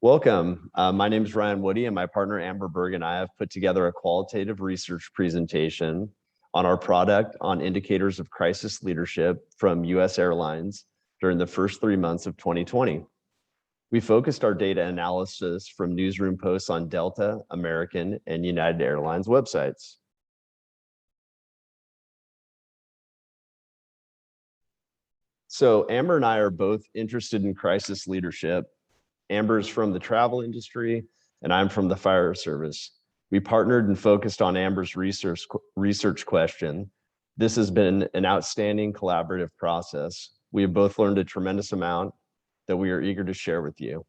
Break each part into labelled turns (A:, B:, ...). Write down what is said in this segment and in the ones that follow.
A: Welcome. My name is Ryan Woody, and my partner Amber Berg and I have put together a qualitative research presentation on our product on indicators of crisis leadership from U.S. airlines during the first 3 months of 2020. We focused our data analysis from newsroom posts on Delta, American, and United Airlines websites. So Amber and I are both interested in crisis leadership. Amber's from the travel industry, and I'm from the fire service. We partnered and focused on Amber's research question. This has been an outstanding collaborative process. We have both learned a tremendous amount that we are eager to share with you.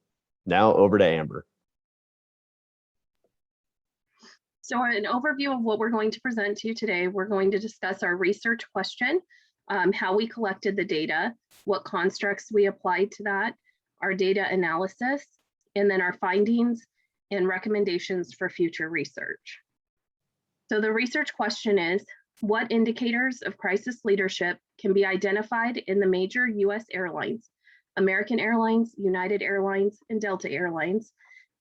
A: Now over to Amber.
B: So an overview of what we're going to present to you today, we're going to discuss our research question, how we collected the data, what constructs we applied to that, our data analysis, and then our findings and recommendations for future research. So the research question is, what indicators of crisis leadership can be identified in the major US airlines, American Airlines, United Airlines, and Delta Airlines,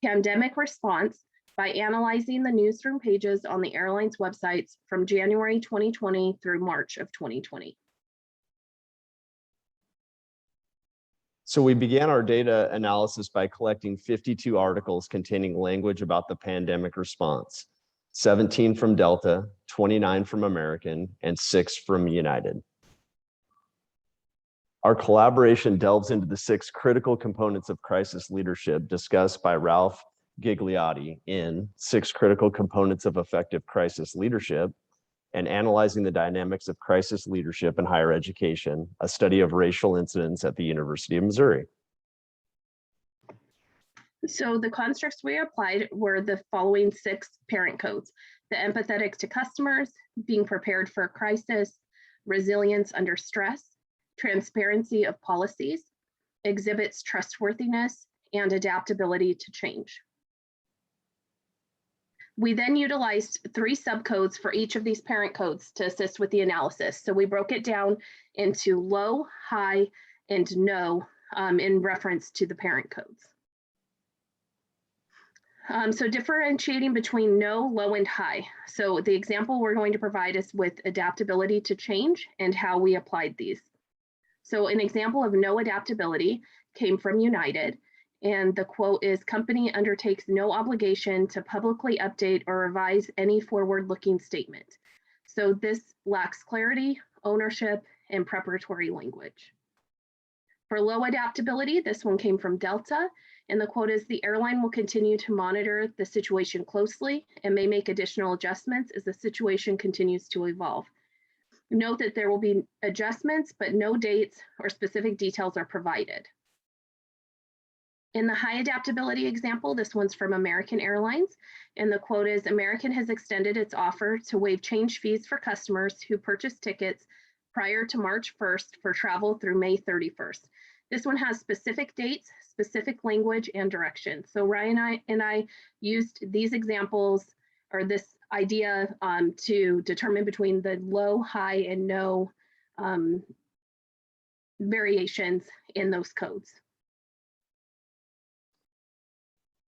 B: pandemic response by analyzing the newsroom pages on the airlines' websites from January 2020 through March of 2020?
A: So we began our data analysis by collecting 52 articles containing language about the pandemic response, 17 from Delta, 29 from American, and 6 from United. Our collaboration delves into the 6 critical components of crisis leadership discussed by Ralph Gigliotti in 6 Critical Components of Effective Crisis Leadership and Analyzing the Dynamics of Crisis Leadership in Higher Education, a study of racial incidents at the University of Missouri.
B: So the constructs we applied were the following 6 parent codes: the empathetic to customers, being prepared for a crisis, resilience under stress, transparency of policies, exhibits trustworthiness, and adaptability to change. We then utilized 3 subcodes for each of these parent codes to assist with the analysis. So we broke it down into low, high, and no in reference to the parent codes. So differentiating between no, low, and high. So the example we're going to provide is with adaptability to change and how we applied these. So an example of no adaptability came from United. And the quote is, company undertakes no obligation to publicly update or revise any forward-looking statement. So this lacks clarity, ownership, and preparatory language. For low adaptability, this one came from Delta. And the quote is, the airline will continue to monitor the situation closely and may make additional adjustments as the situation continues to evolve. Note that there will be adjustments, but no dates or specific details are provided. In the high adaptability example, this one's from American Airlines, and the quote is, American has extended its offer to waive change fees for customers who purchase tickets prior to March 1st for travel through May 31st. This one has specific dates, specific language, and direction. So Ryan and I used these examples or this idea to determine between the low, high, and no variations in those codes.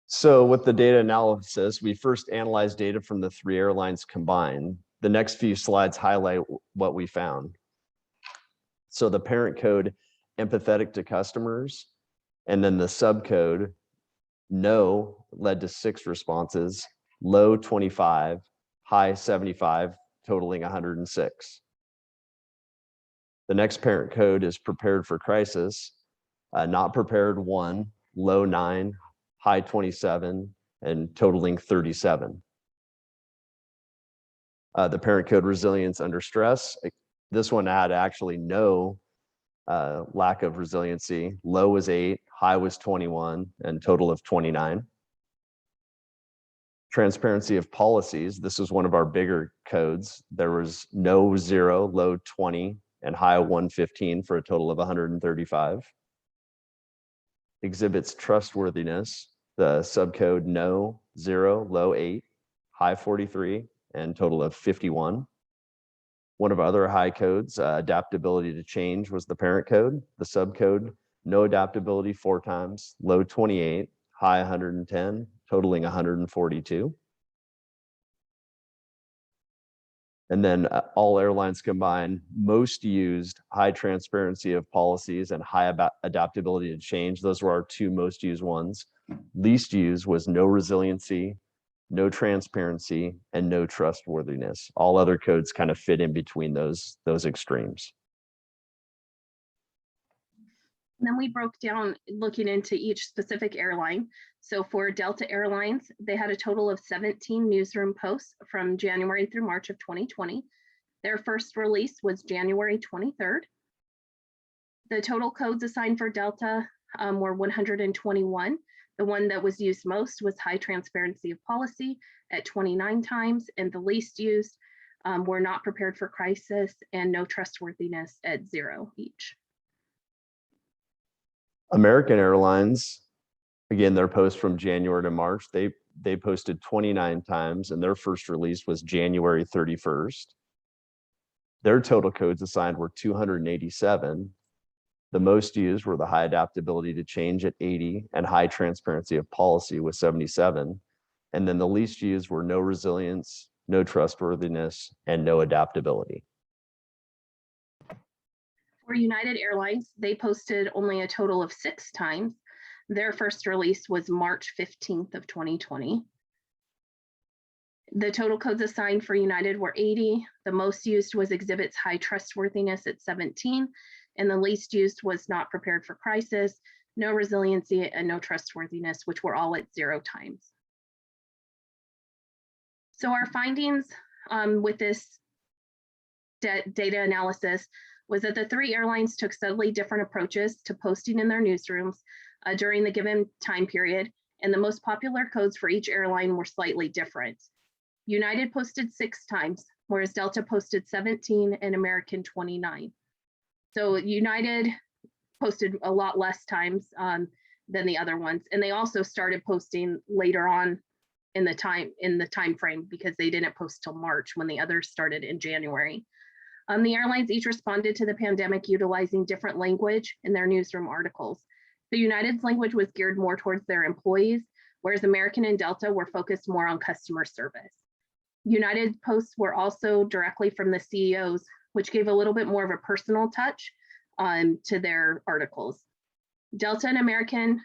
A: So with the data analysis, we first analyzed data from the 3 airlines combined. The next few slides highlight what we found. So the parent code, empathetic to customers, and then the subcode, no, led to 6 responses, low 25, high 75, totaling 106. The next parent code is prepared for crisis, not prepared 1, low 9, high 27, and totaling 37. The parent code resilience under stress, this one had actually no lack of resiliency. Low was 8, high was 21, and total of 29. Transparency of policies, this is one of our bigger codes. There was no 0, low 20, and high 115 for a total of 135. Exhibits trustworthiness, the subcode no, 0, low 8, high 43, and total of 51. One of our other high codes, adaptability to change, was the parent code. The subcode, no adaptability 4 times, low 28, high 110, totaling 142. And then all airlines combined, most used, high transparency of policies and high adaptability to change. Those were our two most used ones. Least used was no resiliency, no transparency, and no trustworthiness. All other codes kind of fit in between those extremes.
B: And then we broke down looking into each specific airline. So for Delta Airlines, they had a total of 17 newsroom posts from January through March of 2020. Their first release was January 23rd. The total codes assigned for Delta were 121. The one that was used most was high transparency of policy at 29 times, and the least used were not prepared for crisis and no trustworthiness at 0 each.
A: American Airlines, again, their post from January to March, they posted 29 times, and their first release was January 31st. Their total codes assigned were 287. The most used were the high adaptability to change at 80 and high transparency of policy with 77. And then the least used were no resilience, no trustworthiness, and no adaptability.
B: For United Airlines, they posted only a total of 6 times. Their first release was March 15th of 2020. The total codes assigned for United were 80. The most used was exhibits high trustworthiness at 17, and the least used was not prepared for crisis, no resiliency, and no trustworthiness, which were all at 0 times. So our findings with this data analysis was that the 3 airlines took subtly different approaches to posting in their newsrooms during the given time period, and the most popular codes for each airline were slightly different. United posted 6 times, whereas Delta posted 17 and American 29. So United posted a lot less times than the other ones, and they also started posting later on in the time frame because they didn't post till March when the others started in January. The airlines each responded to the pandemic utilizing different language in their newsroom articles. The United's language was geared more towards their employees, whereas American and Delta were focused more on customer service. United posts were also directly from the CEOs, which gave a little bit more of a personal touch to their articles. Delta and American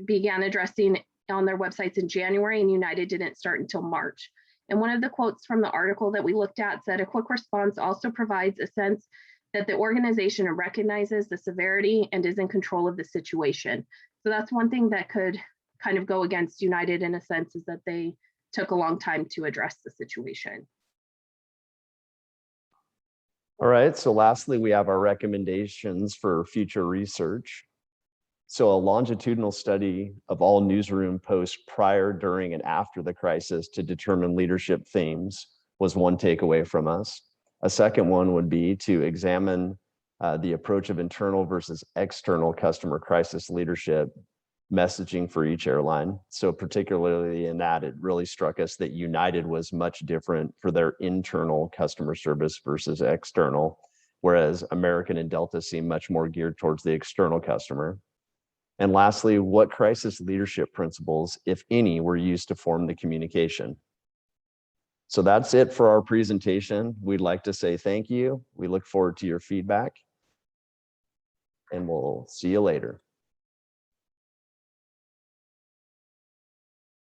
B: began addressing on their websites in January, and United didn't start until March. And one of the quotes from the article that we looked at said, "A quick response also provides a sense that the organization recognizes the severity and is in control of the situation." So that's one thing that could kind of go against United in a sense, is that they took a long time to address the situation.
A: All right, so lastly, we have our recommendations for future research. So a longitudinal study of all newsroom posts prior, during, and after the crisis to determine leadership themes was one takeaway from us. A second one would be to examine the approach of internal versus external customer crisis leadership messaging for each airline. So particularly in that, it really struck us that United was much different for their internal customer service versus external, whereas American and Delta seem much more geared towards the external customer. And lastly, what crisis leadership principles, if any, were used to form the communication? So that's it for our presentation. We'd like to say thank you. We look forward to your feedback, and we'll see you later.